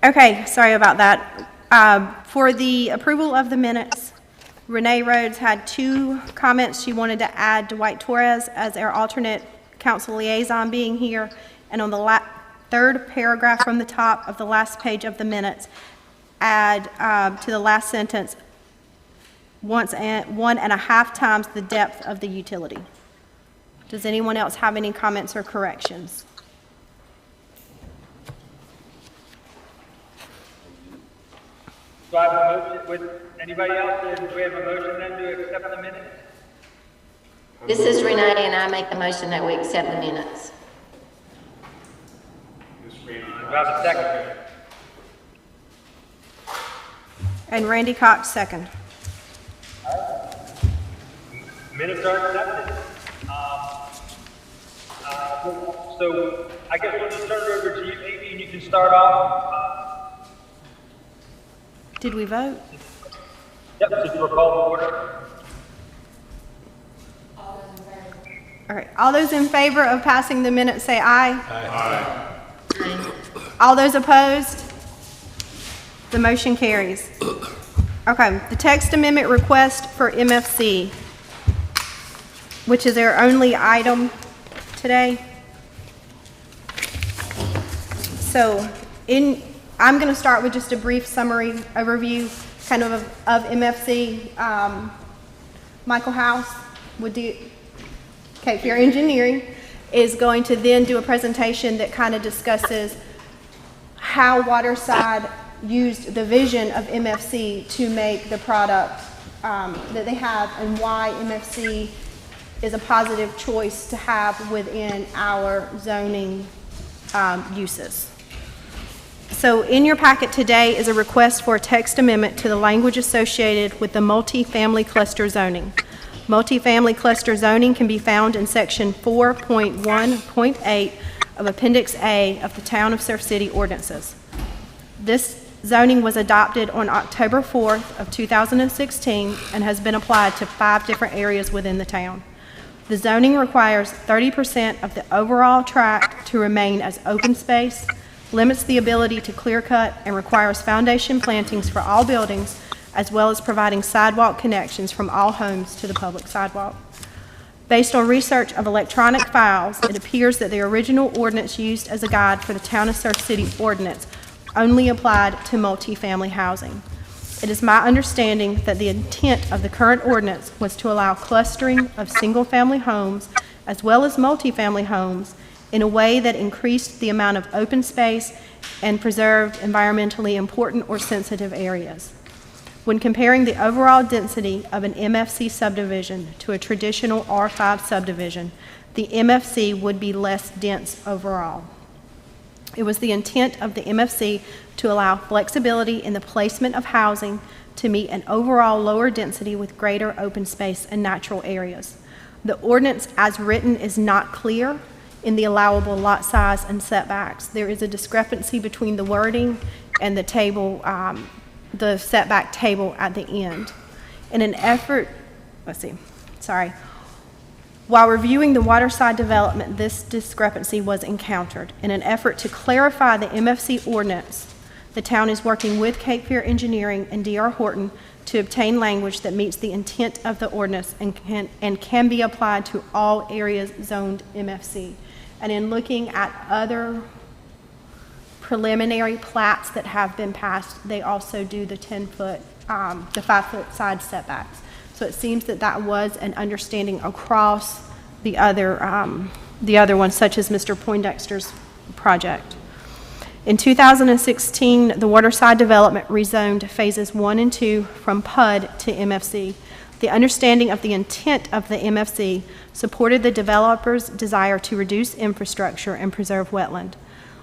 Okay, sorry about that. For the approval of the minutes, Renee Rhodes had 2 comments. She wanted to add Dwight Torres as our alternate council liaison being here. And on the third paragraph from the top of the last page of the minutes, add to the last sentence, 1.5 times the depth of the utility. Does anyone else have any comments or corrections? Do I have a motion with anybody else? Do we have a motion then to accept the minutes? This is Renee, and I make the motion that we accept the minutes. Do I have a second? And Randy Cox, second. Minutes are accepted. So I guess we'll just turn it over to you, Amy, and you can start off. Did we vote? Yep, since we're called to order. All right, all those in favor of passing the minutes say aye. Aye. All those opposed? The motion carries. Okay, the text amendment request for MFC, which is our only item today. So I'm going to start with just a brief summary overview kind of MFC. Michael House would do, Cape Fear Engineering is going to then do a presentation that kind of discusses how Waterside used the vision of MFC to make the product that they have, and why MFC is a positive choice to have within our zoning uses. So in your packet today is a request for a text amendment to the language associated with the multifamily cluster zoning. Multifamily cluster zoning can be found in section 4.1.8 of Appendix A of the Town of Surf City Ordinances. This zoning was adopted on October 4th of 2016 and has been applied to 5 different areas within the town. The zoning requires 30% of the overall tract to remain as open space, limits the ability to clear cut, and requires foundation plantings for all buildings, as well as providing sidewalk connections from all homes to the public sidewalk. Based on research of electronic files, it appears that the original ordinance used as a guide for the Town of Surf City ordinance only applied to multifamily housing. It is my understanding that the intent of the current ordinance was to allow clustering of single-family homes as well as multifamily homes in a way that increased the amount of open space and preserved environmentally important or sensitive areas. When comparing the overall density of an MFC subdivision to a traditional R5 subdivision, the MFC would be less dense overall. It was the intent of the MFC to allow flexibility in the placement of housing to meet an overall lower density with greater open space and natural areas. The ordinance as written is not clear in the allowable lot size and setbacks. There is a discrepancy between the wording and the table, the setback table at the end. In an effort, while reviewing the Waterside development, this discrepancy was encountered. In an effort to clarify the MFC ordinance, the town is working with Cape Fear Engineering and D.R. Horton to obtain language that meets the intent of the ordinance and can be applied to all areas zoned MFC. And in looking at other preliminary plats that have been passed, they also do the 10-foot, the 5-foot side setbacks. So it seems that that was an understanding across the other ones, such as Mr. Poindexter's project. In 2016, the Waterside development rezoned phases 1 and 2 from PUD to MFC. The understanding of the intent of the MFC supported the developer's desire to reduce infrastructure and preserve wetland.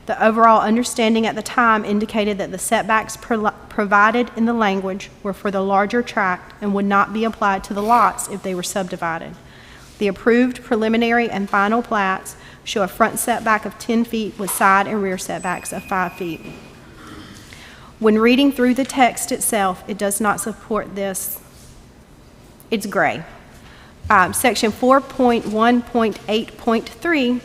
The overall understanding at the time indicated that the setbacks provided in the language were for the larger tract and would not be applied to the lots if they were subdivided. The approved preliminary and final plats show a front setback of 10 feet with side and rear setbacks of 5 feet. When reading through the text itself, it does not support this. It's gray. Section 4.1.8.3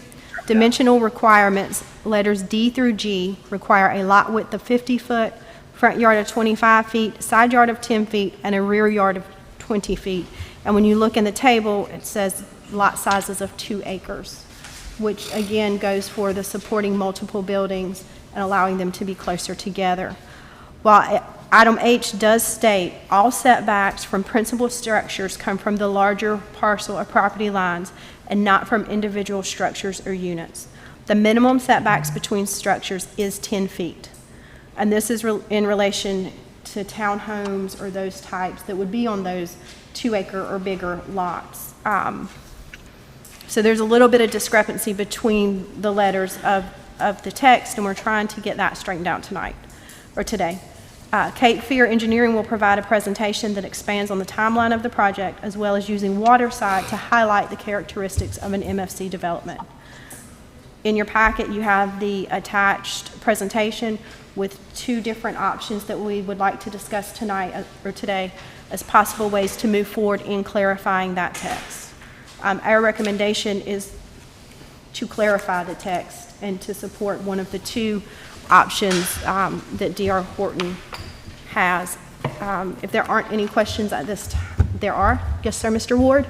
Dimensional requirements, letters D through G, require a lot width of 50 foot, front yard of 25 feet, side yard of 10 feet, and a rear yard of 20 feet. And when you look in the table, it says lot sizes of 2 acres, which again goes for the supporting multiple buildings and allowing them to be closer together. While item H does state all setbacks from principal structures come from the larger parcel of property lines and not from individual structures or units. The minimum setbacks between structures is 10 feet. And this is in relation to townhomes or those types that would be on those 2 acre or bigger lots. So there's a little bit of discrepancy between the letters of the text, and we're trying to get that straightened out tonight, or today. Cape Fear Engineering will provide a presentation that expands on the timeline of the project, as well as using Waterside to highlight the characteristics of an MFC development. In your packet, you have the attached presentation with 2 different options that we would like to discuss tonight or today as possible ways to move forward in clarifying that text. Our recommendation is to clarify the text and to support one of the 2 options that D.R. Horton has. If there aren't any questions at this time, there are? Yes, sir, Mr. Ward?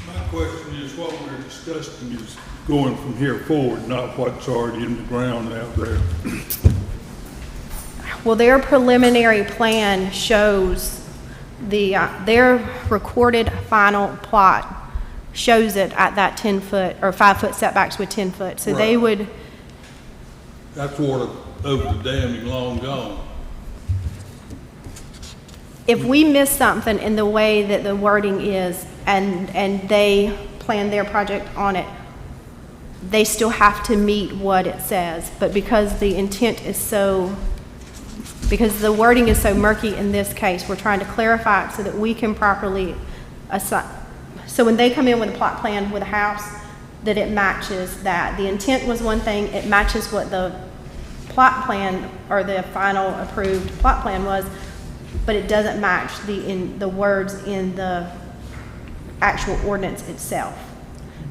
My question is, what we're discussing is going from here forward, not what's already in the ground out there. Well, their preliminary plan shows their recorded final plot shows it at that 10 foot or 5 foot setbacks with 10 foot. So they would. That's water over the damming long gone. If we miss something in the way that the wording is and they plan their project on it, they still have to meet what it says. But because the intent is because the wording is so murky in this case, we're trying to clarify it so that we can properly assign. So when they come in with a plot plan with a house, that it matches that. The intent was one thing, it matches what the plot plan or the final approved plot plan was, but it doesn't match the words in the actual ordinance itself.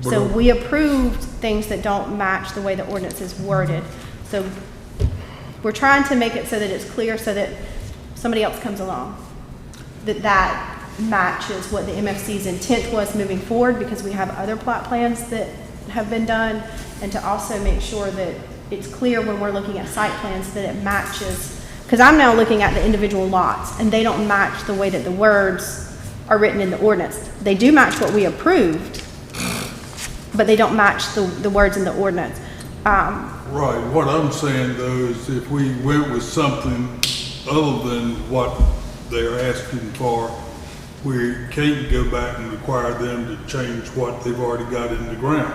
So we approved things that don't match the way the ordinance is worded. So we're trying to make it so that it's clear so that somebody else comes along, that matches what the MFC's intent was moving forward, because we have other plot plans that have been done, and to also make sure that it's clear when we're looking at site plans that it matches, because I'm now looking at the individual lots and they don't match the way that the words are written in the ordinance. They do match what we approved, but they don't match the words in the ordinance. Right, what I'm saying though is if we went with something other than what they're asking for, we can't go back and require them to change what they've already got in the ground.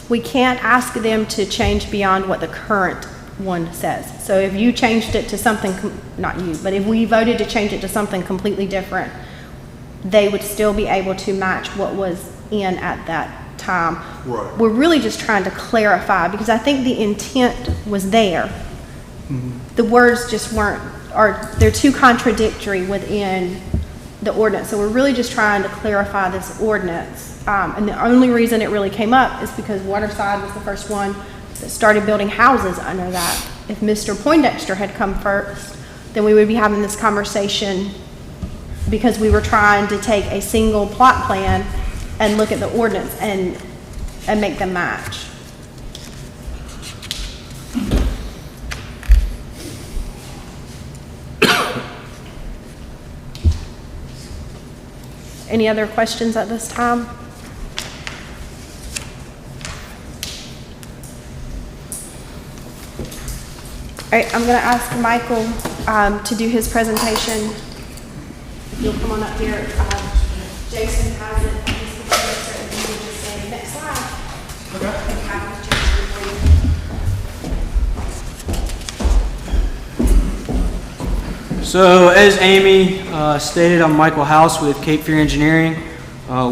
We can't ask them to change beyond what the current one says. So if you changed it to something, not you, but if we voted to change it to something completely different, they would still be able to match what was in at that time. Right. We're really just trying to clarify, because I think the intent was there. Mm-hmm. The words just weren't, or they're too contradictory within the ordinance. So we're really just trying to clarify this ordinance. And the only reason it really came up is because Waterside was the first one that started building houses under that. If Mr. Poindexter had come first, then we would be having this conversation, because we were trying to take a single plot plan and look at the ordinance and make them match. Any other questions at this time? All right, I'm going to ask Michael to do his presentation. If you'll come on up here. Jason has it. If you would just say next slide. Okay. So as Amy stated, I'm Michael House with Cape Fear Engineering.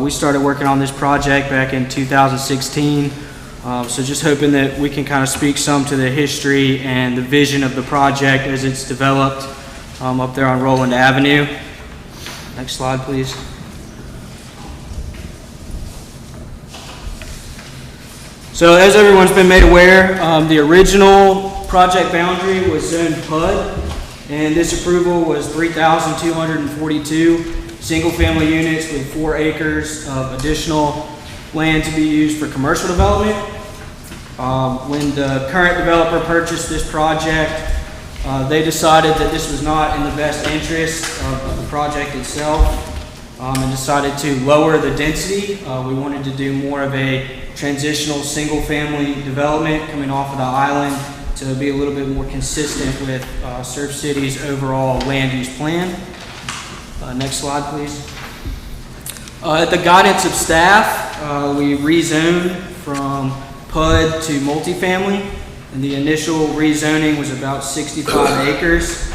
We started working on this project back in 2016. So just hoping that we can kind of speak some to the history and the vision of the project as it's developed up there on Roland Avenue. Next slide, please. So as everyone's been made aware, the original project boundary was zoned PUD, and this approval was 3,242 single-family units with 4 acres of additional land to be used for commercial development. When the current developer purchased this project, they decided that this was not in the best interest of the project itself, and decided to lower the density. We wanted to do more of a transitional single-family development coming off of the island to be a little bit more consistent with Surf City's overall land use plan. Next slide, please. At the guidance of staff, we rezoned from PUD to multifamily, and the initial rezoning was about 65 acres.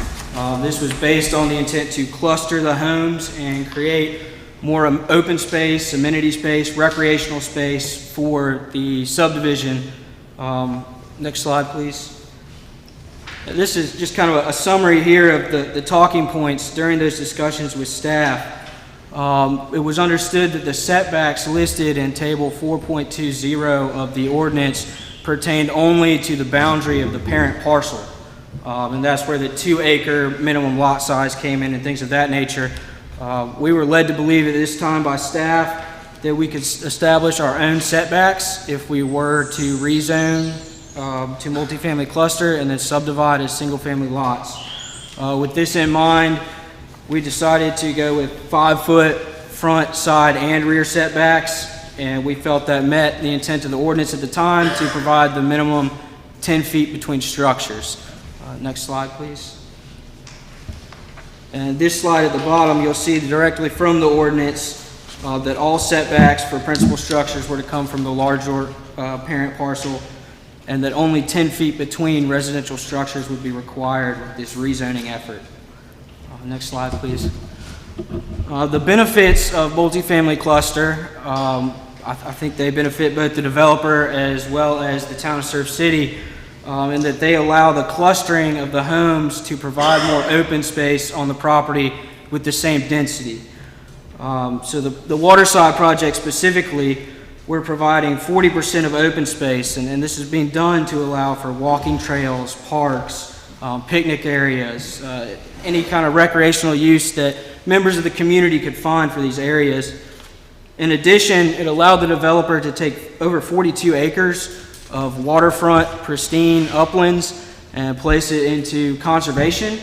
This was based on the intent to cluster the homes and create more open space, amenity space, recreational space for the subdivision. Next slide, please. This is just kind of a summary here of the talking points during those discussions with staff. It was understood that the setbacks listed in table 4.20 of the ordinance pertained only to the boundary of the parent parcel. And that's where the 2-acre minimum lot size came in and things of that nature. We were led to believe at this time by staff that we could establish our own setbacks if we were to rezone to multifamily cluster and then subdivide as single-family lots. With this in mind, we decided to go with 5-foot front, side, and rear setbacks, and we felt that met the intent of the ordinance at the time to provide the minimum 10 feet between structures. Next slide, please. And this slide at the bottom, you'll see directly from the ordinance that all setbacks for principal structures were to come from the larger parent parcel, and that only 10 feet between residential structures would be required with this rezoning effort. Next slide, please. The benefits of multifamily cluster, I think they benefit both the developer as well as the town of Surf City, in that they allow the clustering of the homes to provide more open space on the property with the same density. So the waterside project specifically, we're providing 40% of open space, and this is being done to allow for walking trails, parks, picnic areas, any kind of recreational use that members of the community could find for these areas. In addition, it allowed the developer to take over 42 acres of waterfront, pristine uplands and place it into conservation.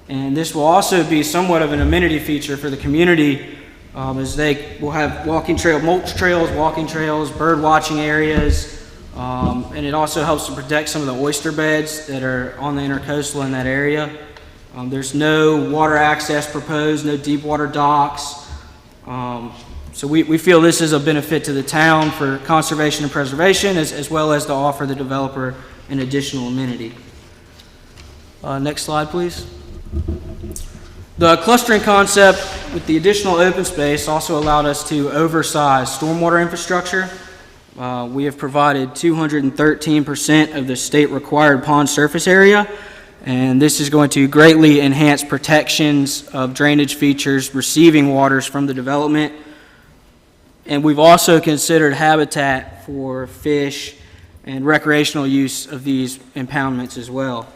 And this will also be somewhat of an amenity feature for the community, as they will have mulch trails, walking trails, bird watching areas, and it also helps to protect some of the oyster beds that are on the intercoastal in that area. There's no water access proposed, no deep water docks. So we feel this is a benefit to the town for conservation and preservation, as well as to offer the developer an additional amenity. Next slide, please. The clustering concept with the additional open space also allowed us to oversize stormwater infrastructure. We have provided 213% of the state required pond surface area, and this is going to greatly enhance protections of drainage features receiving waters from the development. And we've also considered habitat for fish and recreational use of these impoundments as well.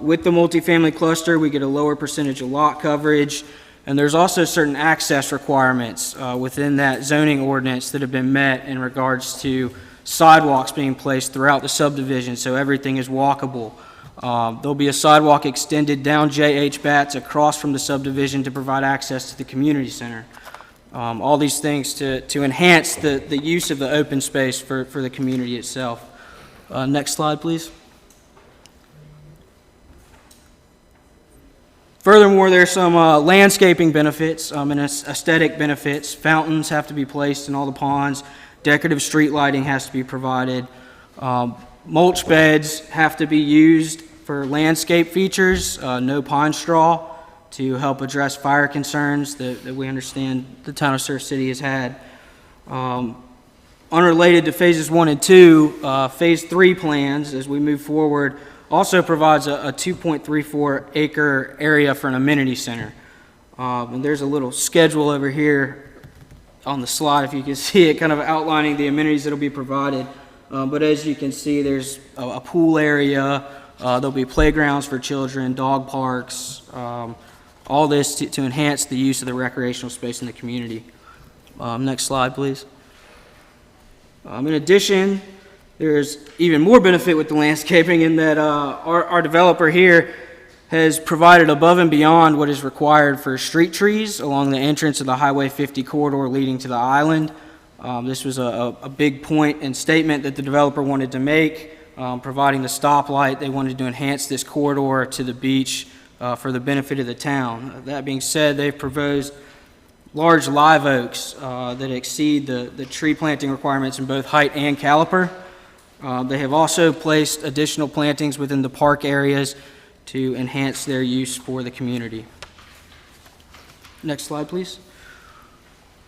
With the multifamily cluster, we get a lower percentage of lot coverage, and there's also certain access requirements within that zoning ordinance that have been met in regards to sidewalks being placed throughout the subdivision, so everything is walkable. There'll be a sidewalk extended down J.H. Batts across from the subdivision to provide access to the community center. All these things to enhance the use of the open space for the community itself. Next slide, please. Furthermore, there's some landscaping benefits and aesthetic benefits. Fountains have to be placed in all the ponds. Decorative street lighting has to be provided. Mulch beds have to be used for landscape features, no pine straw, to help address fire concerns that we understand the town of Surf City has had. Unrelated to phases 1 and 2, phase 3 plans as we move forward also provides a 2.34 acre area for an amenity center. And there's a little schedule over here on the slide, if you can see it, kind of outlining the amenities that will be provided. But as you can see, there's a pool area, there'll be playgrounds for children, dog parks, all this to enhance the use of the recreational space in the community. Next slide, please. In addition, there's even more benefit with the landscaping in that our developer here has provided above and beyond what is required for street trees along the entrance of the Highway 50 corridor leading to the island. This was a big point and statement that the developer wanted to make, providing the stoplight. They wanted to enhance this corridor to the beach for the benefit of the town. That being said, they've proposed large live oaks that exceed the tree planting requirements in both height and caliper. They have also placed additional plantings within the park areas to enhance their use for the community. Next slide, please.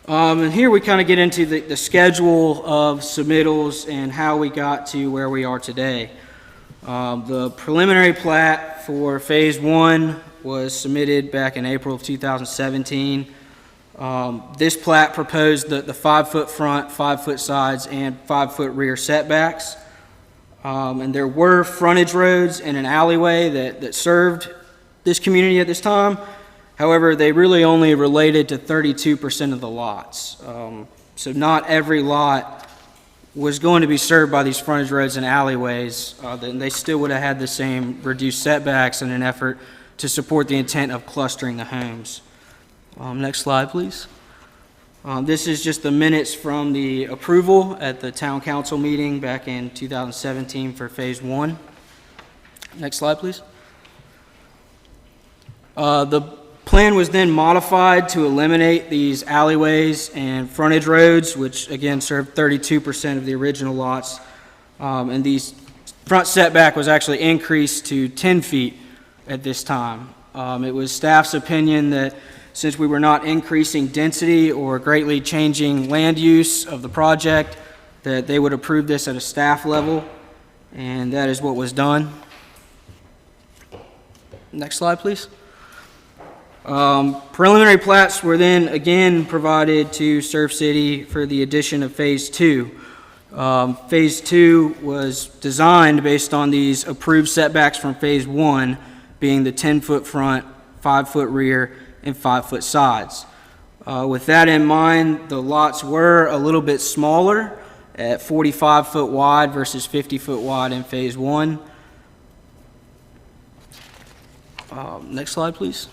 And here we kind of get into the schedule of submittals and how we got to where we are today. The preliminary plat for Phase 1 was submitted back in April of 2017. This plat proposed the 5-foot front, 5-foot sides, and 5-foot rear setbacks. And there were frontage roads and an alleyway that served this community at this time. However, they really only related to 32% of the lots. So not every lot was going to be served by these frontage roads and alleyways. Then they still would have had the same reduced setbacks in an effort to support the intent of clustering the homes. Next slide, please. This is just the minutes from the approval at the town council meeting back in 2017 for Phase 1. Next slide, please. The plan was then modified to eliminate these alleyways and frontage roads, which again served 32% of the original lots. And these front setback was actually increased to 10 feet at this time. It was staff's opinion that since we were not increasing density or greatly changing land use of the project, that they would approve this at a staff level, and that is what was done. Next slide, please. Preliminary plats were then again provided to Surf City for the addition of Phase 2. Phase 2 was designed based on these approved setbacks from Phase 1, being the 10-foot front, 5-foot rear, and 5-foot sides. With that in mind, the lots were a little bit smaller at 45-foot wide versus 50-foot wide in Phase 1. Next slide, please.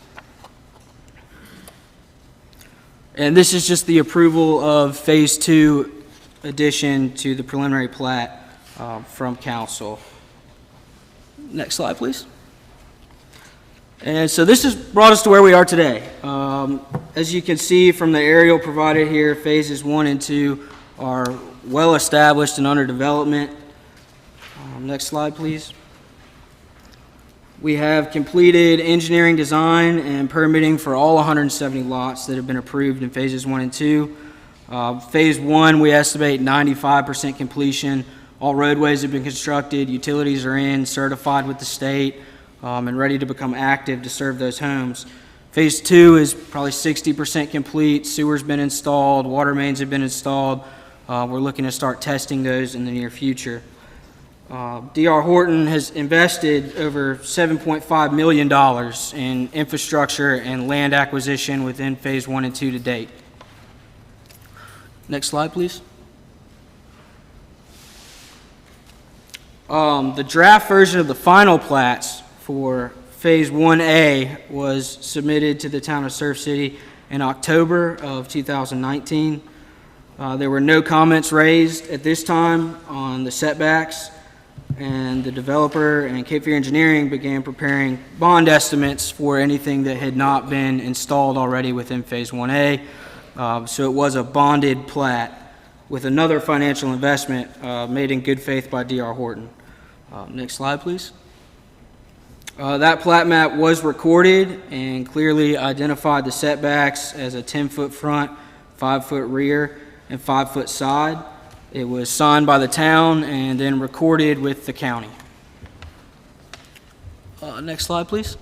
And this is just the approval of Phase 2 addition to the preliminary plat from council. Next slide, please. And so this has brought us to where we are today. As you can see from the aerial provided here, Phases 1 and 2 are well established and under development. Next slide, please. We have completed engineering design and permitting for all 170 lots that have been approved in Phases 1 and 2. Phase 1, we estimate 95% completion. All roadways have been constructed, utilities are in, certified with the state, and ready to become active to serve those homes. Phase 2 is probably 60% complete. Sewer's been installed, water mains have been installed. We're looking to start testing those in the near future. D.R. Horton has invested over $7.5 million in infrastructure and land acquisition within Phase 1 and 2 to date. Next slide, please. The draft version of the final plats for Phase 1A was submitted to the town of Surf City in October of 2019. There were no comments raised at this time on the setbacks, and the developer and Cape Fear Engineering began preparing bond estimates for anything that had not been installed already within Phase 1A. So it was a bonded plat with another financial investment made in good faith by D.R. Horton. Next slide, please. That plat map was recorded and clearly identified the setbacks as a 10-foot front, 5-foot rear, and 5-foot side. It was signed by the town and then recorded with the county. Next slide, please.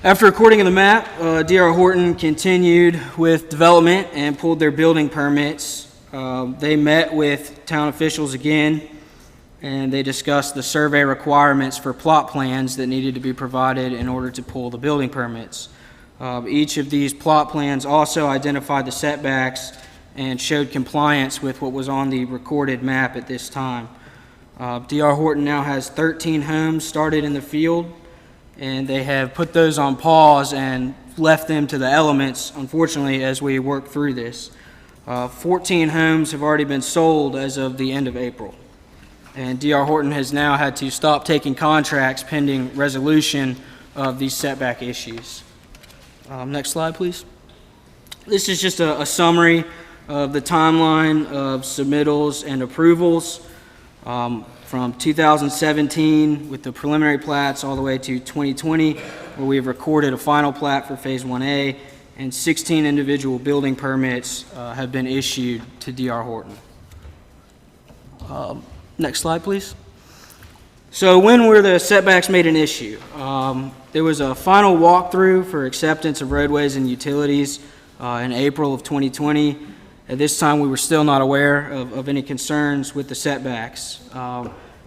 After recording of the map, D.R. Horton continued with development and pulled their building permits. They met with town officials again, and they discussed the survey requirements for plot plans that needed to be provided in order to pull the building permits. Each of these plot plans also identified the setbacks and showed compliance with what was on the recorded map at this time. D.R. Horton now has 13 homes started in the field, and they have put those on pause and left them to the elements, unfortunately, as we work through this. 14 homes have already been sold as of the end of April, and D.R. Horton has now had to stop taking contracts pending resolution of these setback issues. Next slide, please. This is just a summary of the timeline of submittals and approvals from 2017 with the preliminary plats all the way to 2020, where we have recorded a final plat for Phase 1A, and 16 individual building permits have been issued to D.R. Horton. Next slide, please. So when were the setbacks made an issue? There was a final walkthrough for acceptance of roadways and utilities in April of 2020. At this time, we were still not aware of any concerns with the setbacks.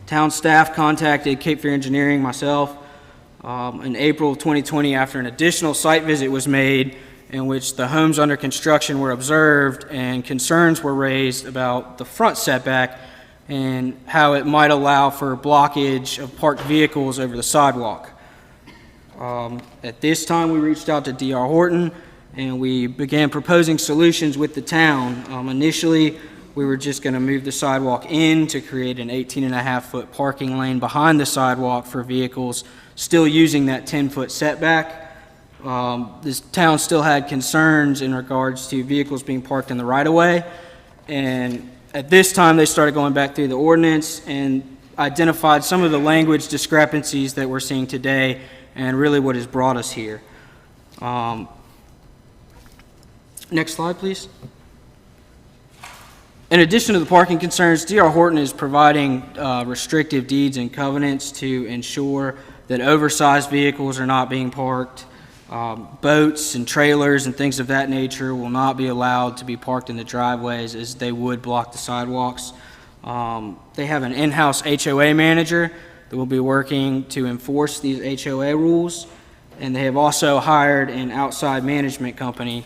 Town staff contacted Cape Fear Engineering, myself, in April of 2020 after an additional site visit was made in which the homes under construction were observed and concerns were raised about the front setback and how it might allow for blockage of parked vehicles over the sidewalk. At this time, we reached out to D.R. Horton, and we began proposing solutions with the town. Initially, we were just going to move the sidewalk in to create an 18.5-foot parking lane behind the sidewalk for vehicles still using that 10-foot setback. This town still had concerns in regards to vehicles being parked in the right-of-way, and at this time, they started going back through the ordinance and identified some of the language discrepancies that we're seeing today and really what has brought us here. Next slide, please. In addition to the parking concerns, D.R. Horton is providing restrictive deeds and covenants to ensure that oversized vehicles are not being parked. Boats and trailers and things of that nature will not be allowed to be parked in the driveways as they would block the sidewalks. They have an in-house HOA manager that will be working to enforce these HOA rules, and they have also hired an outside management company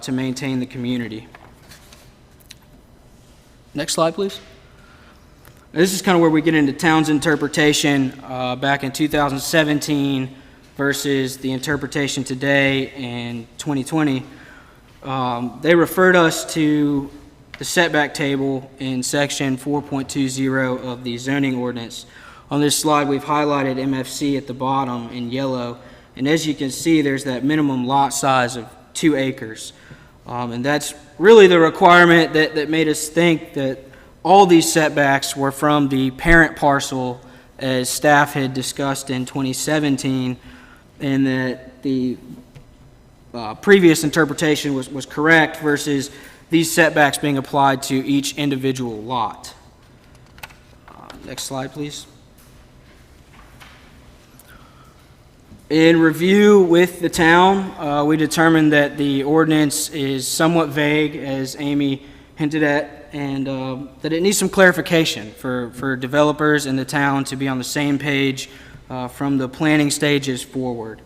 to maintain the community. Next slide, please. This is kind of where we get into town's interpretation back in 2017 versus the interpretation today in 2020. They referred us to the setback table in section 4.20 of the zoning ordinance. On this slide, we've highlighted MFC at the bottom in yellow, and as you can see, there's that minimum lot size of 2 acres. And that's really the requirement that made us think that all these setbacks were from the parent parcel as staff had discussed in 2017, and that the previous interpretation was correct versus these setbacks being applied to each individual lot. Next slide, please. In review with the town, we determined that the ordinance is somewhat vague, as Amy hinted at, and that it needs some clarification for developers in the town to be on the same page from the planning stages forward.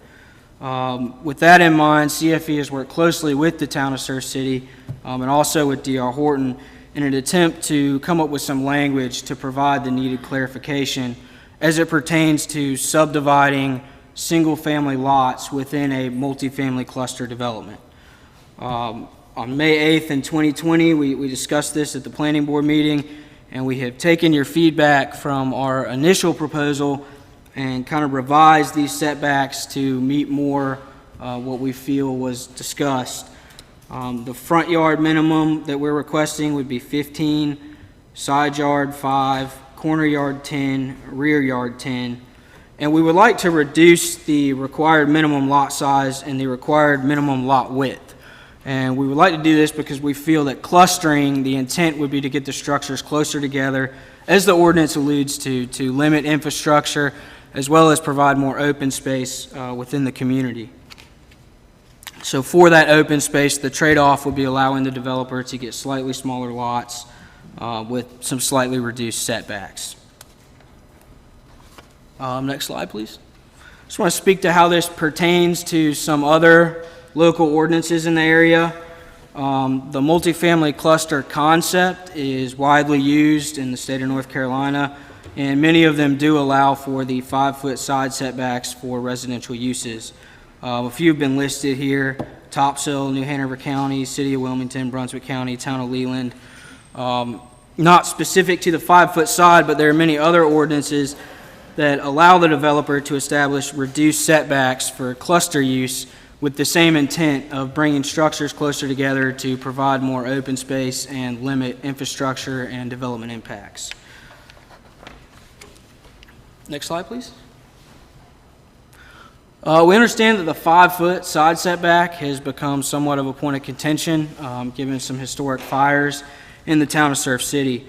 With that in mind, CFE has worked closely with the town of Surf City and also with D.R. Horton in an attempt to come up with some language to provide the needed clarification as it pertains to subdividing single-family lots within a multifamily cluster development. On May 8th in 2020, we discussed this at the planning board meeting, and we have taken your feedback from our initial proposal and kind of revised these setbacks to meet more what we feel was discussed. The front yard minimum that we're requesting would be 15, side yard 5, corner yard 10, rear yard 10. And we would like to reduce the required minimum lot size and the required minimum lot width. And we would like to do this because we feel that clustering, the intent would be to get the structures closer together, as the ordinance alludes to limit infrastructure, as well as provide more open space within the community. So for that open space, the trade-off would be allowing the developer to get slightly smaller lots with some slightly reduced setbacks. Next slide, please. Just want to speak to how this pertains to some other local ordinances in the area. The multifamily cluster concept is widely used in the state of North Carolina, and many of them do allow for the 5-foot side setbacks for residential uses. A few have been listed here: Topsail, New Hanover County, City of Wilmington, Brunswick County, Town of Leland. Not specific to the 5-foot side, but there are many other ordinances that allow the developer to establish reduced setbacks for cluster use with the same intent of bringing structures closer together to provide more open space and limit infrastructure and development impacts. Next slide, please. We understand that the 5-foot side setback has become somewhat of a point of contention, given some historic fires in the town of Surf City.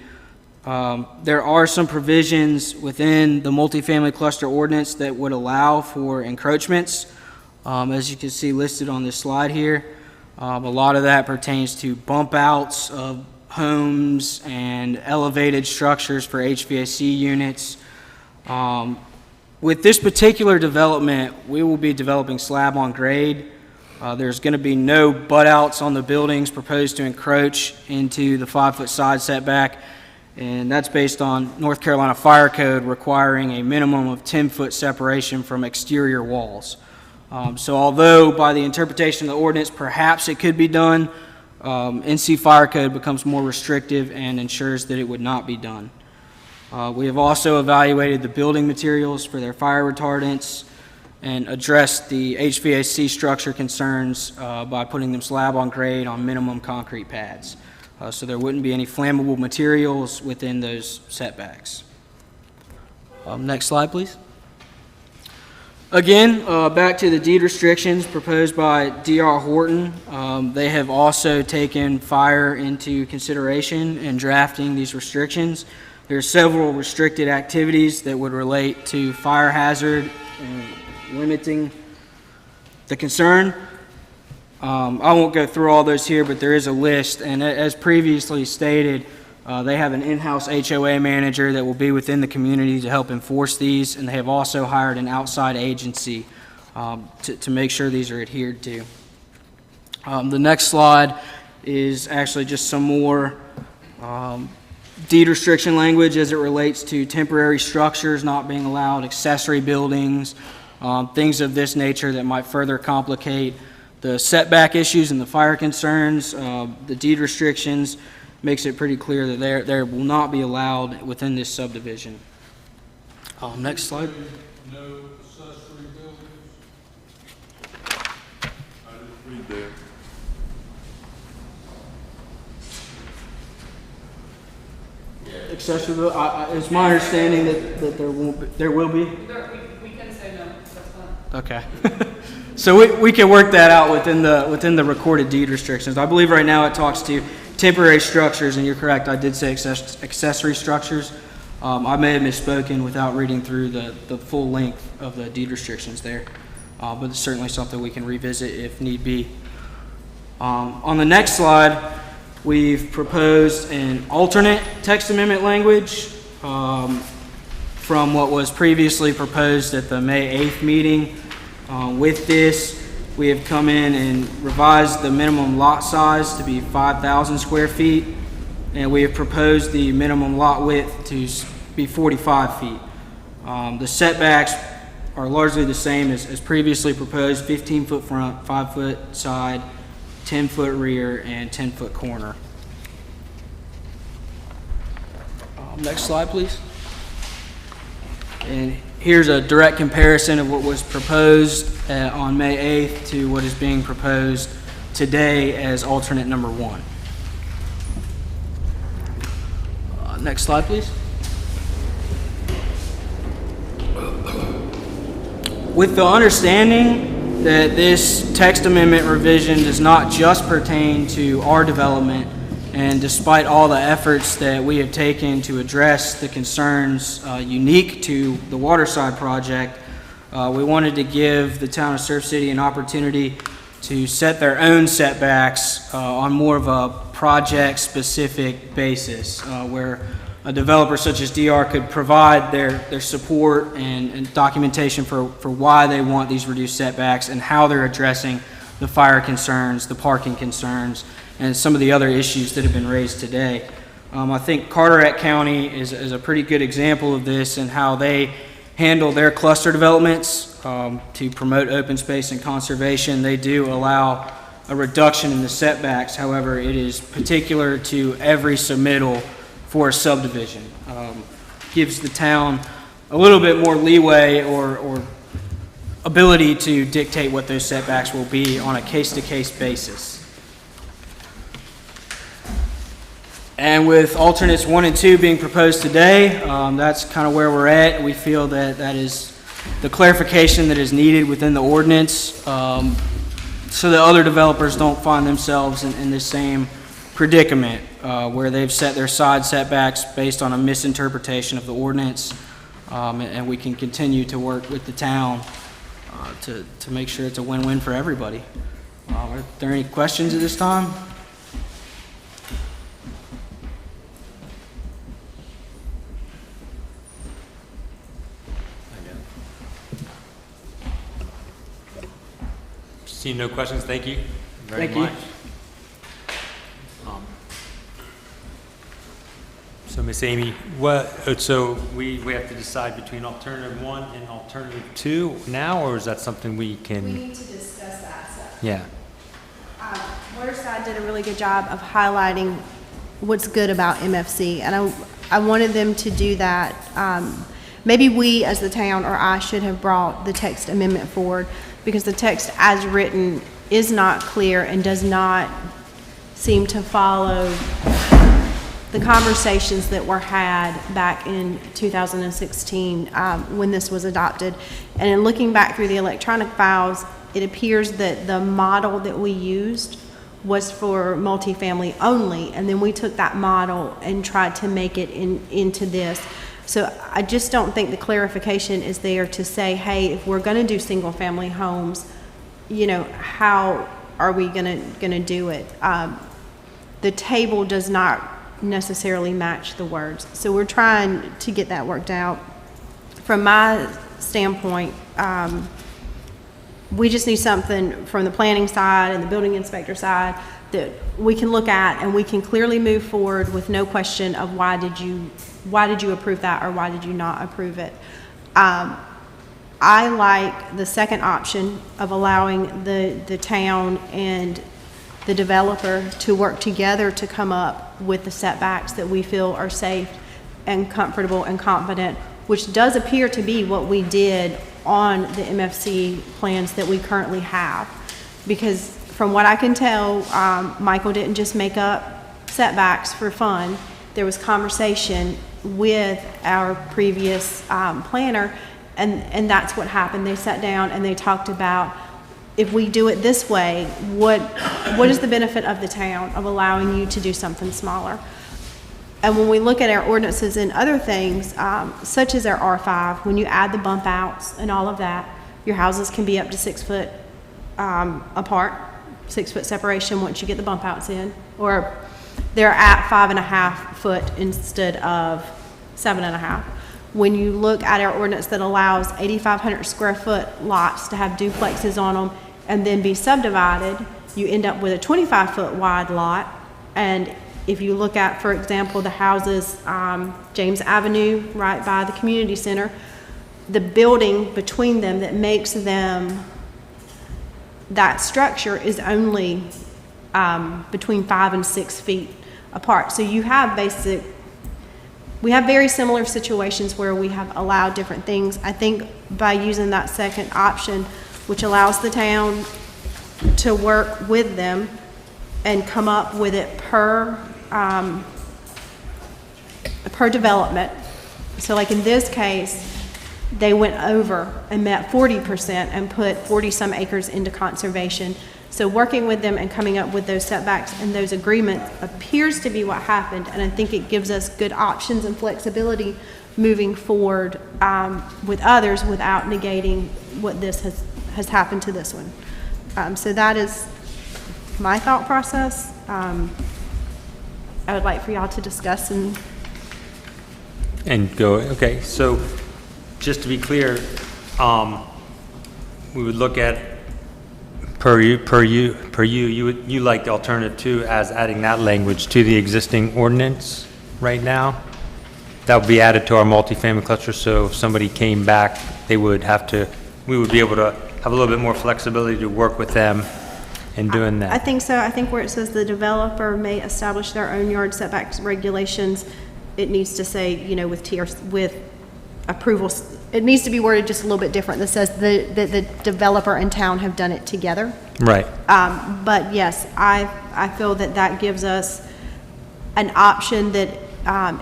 There are some provisions within the multifamily cluster ordinance that would allow for encroachments, as you can see listed on this slide here. A lot of that pertains to bump outs of homes and elevated structures for HVAC units. With this particular development, we will be developing slab on grade. There's going to be no butt outs on the buildings proposed to encroach into the 5-foot side setback, and that's based on North Carolina Fire Code requiring a minimum of 10-foot separation from exterior walls. So although by the interpretation of the ordinance perhaps it could be done, NC Fire Code becomes more restrictive and ensures that it would not be done. We have also evaluated the building materials for their fire retardants and addressed the HVAC structure concerns by putting them slab on grade on minimum concrete pads. So there wouldn't be any flammable materials within those setbacks. Next slide, please. Again, back to the deed restrictions proposed by D.R. Horton. They have also taken fire into consideration in drafting these restrictions. There are several restricted activities that would relate to fire hazard and limiting the concern. I won't go through all those here, but there is a list, and as previously stated, they have an in-house HOA manager that will be within the community to help enforce these, and they have also hired an outside agency to make sure these are adhered to. The next slide is actually just some more deed restriction language as it relates to temporary structures not being allowed, accessory buildings, things of this nature that might further complicate the setback issues and the fire concerns. The deed restrictions makes it pretty clear that they will not be allowed within this subdivision. Next slide. No accessory buildings? I didn't read that. Accessory, it's my understanding that there will be. We can say no, that's fine. Okay. So we can work that out within the recorded deed restrictions. I believe right now it talks to temporary structures, and you're correct, I did say accessory structures. I may have misspoken without reading through the full length of the deed restrictions there, but it's certainly something we can revisit if need be. On the next slide, we've proposed an alternate text amendment language from what was previously proposed at the May 8th meeting. With this, we have come in and revised the minimum lot size to be 5,000 square feet, and we have proposed the minimum lot width to be 45 feet. The setbacks are largely the same as previously proposed: 15-foot front, 5-foot side, 10-foot rear, and 10-foot corner. Next slide, please. And here's a direct comparison of what was proposed on May 8th to what is being proposed today as alternate number 1. Next slide, please. With the understanding that this text amendment revision does not just pertain to our development, and despite all the efforts that we have taken to address the concerns unique to the Waterside project, we wanted to give the town of Surf City an opportunity to set their own setbacks on more of a project-specific basis, where a developer such as DR could provide their support and documentation for why they want these reduced setbacks and how they're addressing the fire concerns, the parking concerns, and some of the other issues that have been raised today. I think Carteret County is a pretty good example of this and how they handle their cluster developments to promote open space and conservation. They do allow a reduction in the setbacks. However, it is particular to every submittal for a subdivision. Gives the town a little bit more leeway or ability to dictate what those setbacks will be on a case-to-case basis. And with alternates 1 and 2 being proposed today, that's kind of where we're at. We feel that that is the clarification that is needed within the ordinance, so that other developers don't find themselves in the same predicament where they've set their side setbacks based on a misinterpretation of the ordinance, and we can continue to work with the town to make sure it's a win-win for everybody. Are there any questions at this time? Seeing no questions, thank you very Thank you. much. So Miss Amy, so we have to decide between alternative 1 and alternative 2 now, or is that something we can? We need to discuss that. So. Yeah. Waterside did a really good job of highlighting what's good about MFC, and I wanted them to do that. Maybe we as the town or I should have brought the text amendment forward, because the text as written is not clear and does not seem to follow the conversations that were had back in 2016 when this was adopted. And in looking back through the electronic files, it appears that the model that we used was for multifamily only, and then we took that model and tried to make it into this. So I just don't think the clarification is there to say, hey, if we're going to do single family homes, you know, how are we going to do it? The table does not necessarily match the words. So we're trying to get that worked out. From my standpoint, we just need something from the planning side and the building inspector side that we can look at and we can clearly move forward with no question of why did you approve that or why did you not approve it. I like the second option of allowing the town and the developer to work together to come up with the setbacks that we feel are safe and comfortable and confident, which does appear to be what we did on the MFC plans that we currently have. Because from what I can tell, Michael didn't just make up setbacks for fun. There was conversation with our previous planner, and that's what happened. They sat down and they talked about, if we do it this way, what is the benefit of the town of allowing you to do something smaller? And when we look at our ordinances and other things, such as our R5, when you add the bump outs and all of that, your houses can be up to 6 foot apart, 6 foot separation once you get the bump outs in, or they're at 5.5 foot instead of 7.5. When you look at our ordinance that allows 8,500 square foot lots to have duplexes on them and then be subdivided, you end up with a 25 foot wide lot. And if you look at, for example, the houses, James Avenue, right by the community center, the building between them that makes them that structure is only between 5 and 6 feet apart. So you have we have very similar situations where we have allowed different things. I think by using that second option, which allows the town to work with them and come up with it per development. So like in this case, they went over and met 40% and put 40 some acres into conservation. So working with them and coming up with those setbacks and those agreements appears to be what happened, and I think it gives us good options and flexibility moving forward with others without negating what this has happened to this one. So that is my thought process. I would like for y'all to discuss and And go, okay, so just to be clear, we would look at you like the alternative 2 as adding that language to the existing ordinance right now? That would be added to our multifamily cluster, so if somebody came back, we would be able to have a little bit more flexibility to work with them in doing that. I think so. I think where it says the developer may establish their own yard setbacks regulations, it needs to say, you know, with approvals. It needs to be worded just a little bit different. That says the developer and town have done it together. Right. But yes, I feel that gives us an option that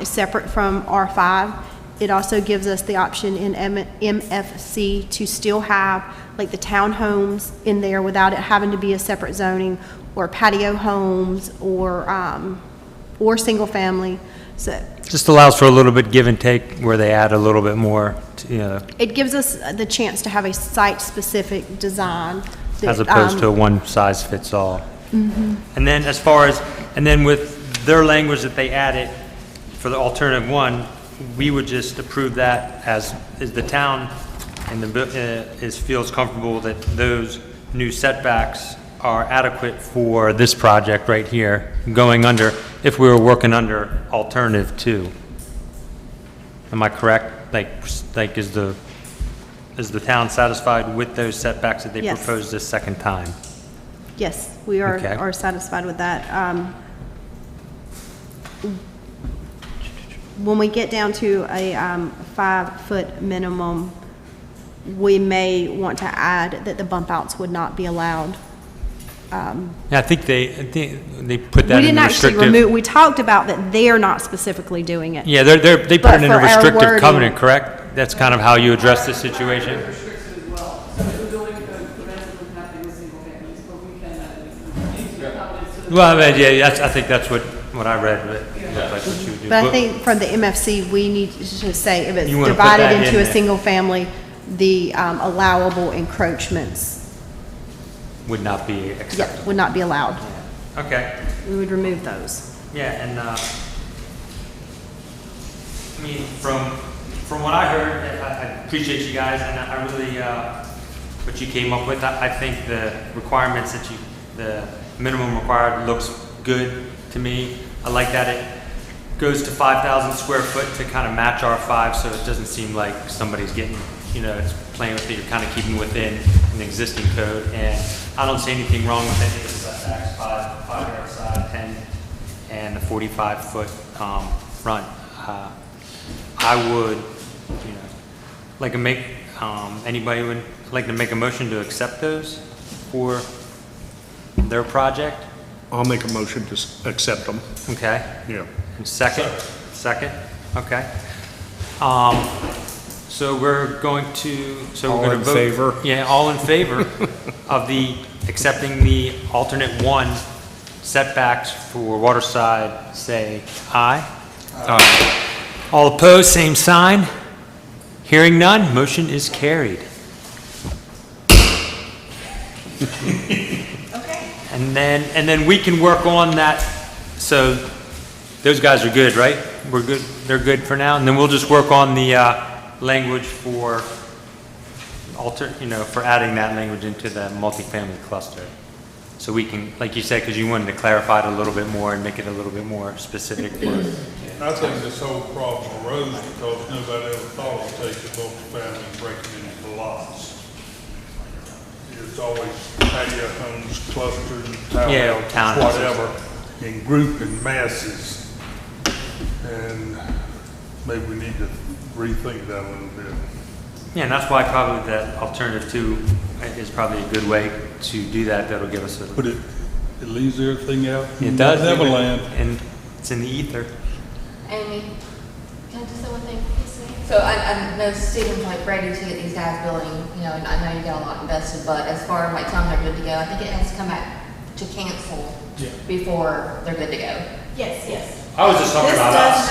is separate from R5. It also gives us the option in MFC to still have like the townhomes in there without it having to be a separate zoning, or patio homes, or single family. So Just allows for a little bit give and take where they add a little bit more, to, you know, it gives us the chance to have a site-specific design. as opposed to a one size fits all. And then and then with their language that they added for the alternative 1, we would just approve that as the town and feels comfortable that those new setbacks are adequate for this project right here, going under, if we were working under alternative 2. Am I correct? Like is the town satisfied with those setbacks that they Yes. proposed this second time? Yes, we are, Okay. are satisfied with that. When we get down to a 5-foot minimum, we may want to add that the bump outs would not be allowed. Yeah, I think they put that We in didn't the actually restrictive. remove, we talked about that they're not specifically doing it. Yeah, they put But it in for a our restrictive wording- covenant, correct? That's kind of how you address this situation? Restricted as well. So the building code prevents it from happening with single families, but we can, use the covenants to the. Well, I mean, yeah, I think that's what I read, but that's what you would do. But I think from the MFC, we need to say if it's You wanna put divided that in into a there. single family, the allowable encroachments, Would not be yeah, acceptable. would not be allowed. Okay, We would remove those. yeah, and, I mean, from what I heard, I appreciate you guys, and I really, what you came up with, I think the requirements the minimum required looks good to me. I like that it goes to 5,000 square foot to kind of match R5, so it doesn't seem like somebody's getting, it's playing with it, you're kind of keeping within an existing code, and I don't see anything wrong with any of the setbacks, 5-yard side, 10, and the 45-foot front. I would, like to make, anybody would like to make a motion to accept those for their project? I'll make a motion to accept them. Okay. Yeah. And second? Second, okay. So we're going to, All we're going in to vote. favor? Yeah, all in favor of accepting the alternate 1 setbacks for Waterside, say aye. Aye. All opposed, same sign. Hearing none, motion is carried. Okay. And then we can work on that, so those guys are good, right? We're good, they're good for now, and then we'll just work on the language for for adding that language into the multifamily cluster. So we can, like you said, because you wanted to clarify it a little bit more and make it a little bit more specific. I think this whole problem arose because nobody ever thought of taking multifamily and breaking it into lots. It's always patio homes, clusters, Yeah, or townhouses, townhouses. whatever, in group and masses. And maybe we need to rethink that a little bit. Yeah, and that's why probably that alternative 2 is probably a good way to do that. That'll give us But it leaves everything out. It does. Neverland. And it's in the ether. Amy, can I just say one thing? So I know Stephen's like ready to get these guys building, and I know you got a lot invested, but as far as like telling them they're good to go, I think it has to come back to cancel before they're good to go. Yes, yes. I was just talking about us.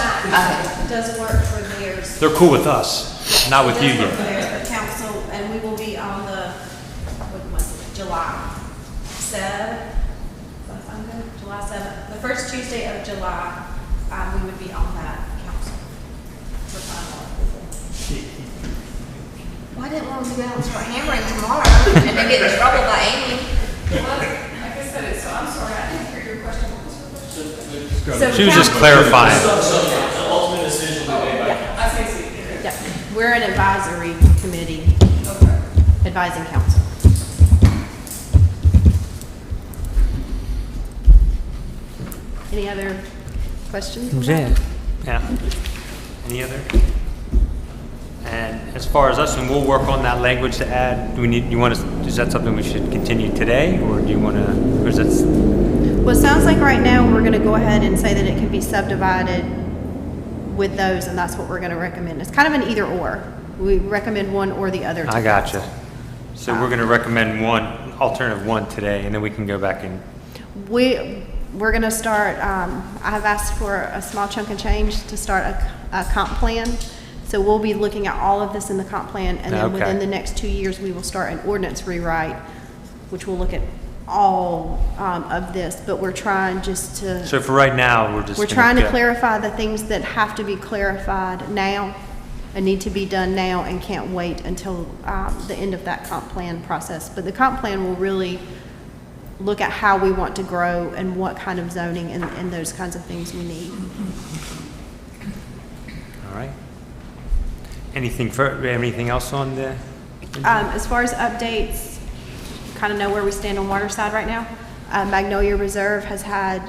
This does work for theirs. They're cool with us, not with you It does work yet. for theirs, the council, and we will be on the, what was it, July 7th. Does that sound good? July 7th. The first Tuesday of July, we would be on that council for final approval. Why didn't one of you guys start hammering tomorrow and then get in trouble by Amy? Well, like I said, so I'm sorry, I didn't hear your question. What was your question? So She was just council- clarifying. The ultimate decision will be made by council. I see. Yeah, we're an advisory committee, Okay. advising council. Any other questions? Yeah. Any other? And as far as us, and we'll work on that language to add, is that something we should continue today, or do you want to, or is that, Well, it sounds like right now we're gonna go ahead and say that it can be subdivided with those, and that's what we're gonna recommend. It's kind of an either or. We recommend one or the other. to I gotcha. council. So we're going to recommend alternative one today, and then we can go back and, We're gonna start, I have asked for a small chunk of change to start a comp plan. So we'll be looking at all of this in the comp plan, and then Okay. within the next 2 years, we will start an ordinance rewrite, which will look at all of this, but we're trying just to. so for right now, we're just. We're gonna trying to get- clarify the things that have to be clarified now and need to be done now and can't wait until the end of that comp plan process. But the comp plan will really look at how we want to grow and what kind of zoning and those kinds of things we need. All right. Anything else on the? As far as updates, kind of know where we stand on Waterside right now. Magnolia Reserve has had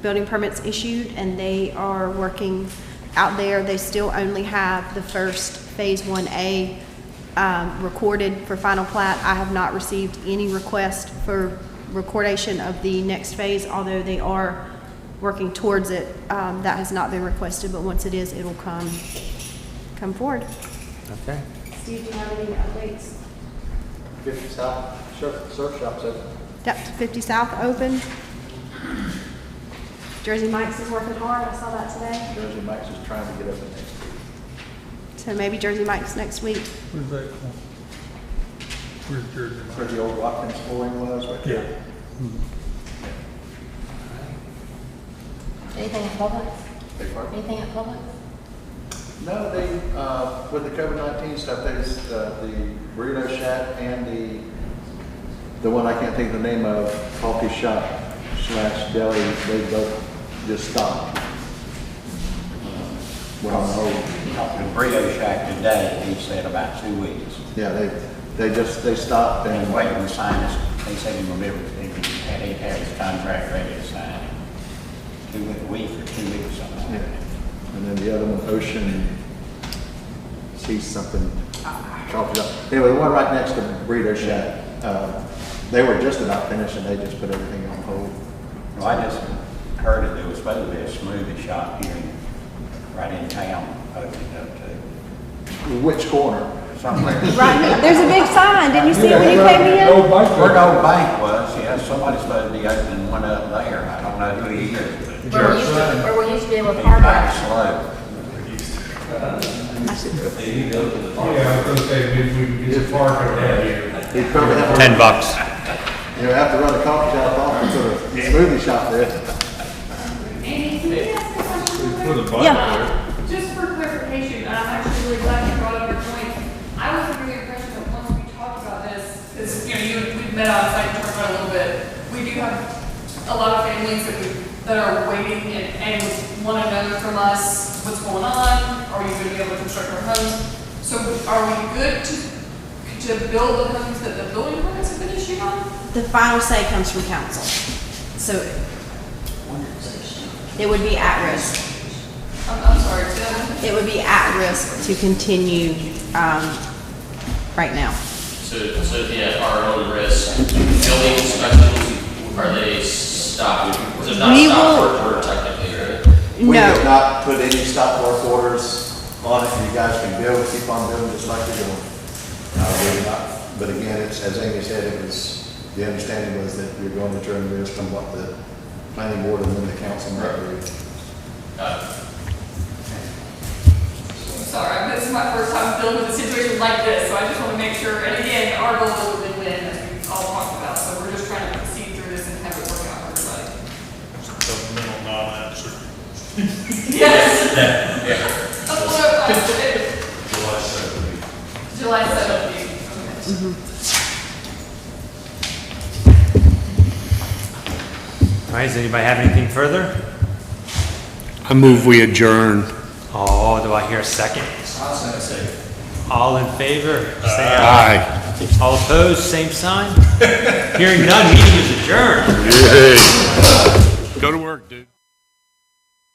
building permits issued, and they are working out there. They still only have the first Phase 1A recorded for final plat. I have not received any request for recordation of the next phase, although they are working towards it. That has not been requested, but once it is, it'll come forward. Okay. Steve, do you have any updates? 50 South Surf Shop's open. Yep, 50 South open. Jersey Mike's is working hard, I saw that today. Jersey Mike's is trying to get open next week. So maybe Jersey Mike's next week. Where's that from? Where's Jersey? Where the old Watkins flooring was, right there. Anything at Publix? Big part. Anything at Publix? No, they, with the COVID-19 stuff, there's the Burrito Shack and the one I can't think of the name of, coffee shop / deli, they both just stopped. Went on hold. The Burrito Shack today, he said about 2 weeks. Yeah, they stopped And and waiting to sign this, they said he would he had his contract ready to sign. 2 weeks or 2 weeks, something like that. And then the other one, Ocean, sees something, coffee shop. Anyway, the one right next to Burrito Shack, they were just about finished and they just put everything on hold. Well, I just heard that there was supposed to be a smoothie shop here, right in town, opening up too. Which corner? Somewhere. Right, there's a big sign, didn't you see it when you came in? Where the old bank was, yeah, somebody's supposed to be opening one up there. I don't know who he is, but Where we used to be able to he's park back at. slow. Yeah, I was gonna say, maybe we can get a park over there. He'd probably have to, $10. have to run a coffee shop off and put a smoothie shop there. Amy, can you ask a question? Put a bike Yeah. there. Just for clarification, and I'm actually really glad you brought up your point. I was under the impression that once we talked about this, because, we've met outside and talked about it a little bit, we do have a lot of families that are waiting and want to know from us what's going on. Are we going to be able to construct our homes? So are we good to build the homes that the building permits have been issued on? The final say comes from council. So it would be at risk. I'm sorry, Tim. It would be at risk to continue right now. So yeah, our own risk. Building inspections, are they stopped? So not We stopped will- work order technically, right? We No. have not put any stop work orders on it, and you guys can build, keep on building just like you're doing. But again, it's, as Amy said, the understanding was that you're going to turn risk on what the planning board and then the council might do. Sorry, this is my first time dealing with a situation like this, so I just want to make sure, and again, our goal is a win-win, as we all talked about, so we're just trying to That's what I did. July 17th. Okay. All right, does anybody have anything further? I move we adjourn. Oh, do I hear a second? I'll say. All in favor, say aye. Aye. All opposed, same sign. Hearing none, meeting is adjourned. Yay. Go to work, dude.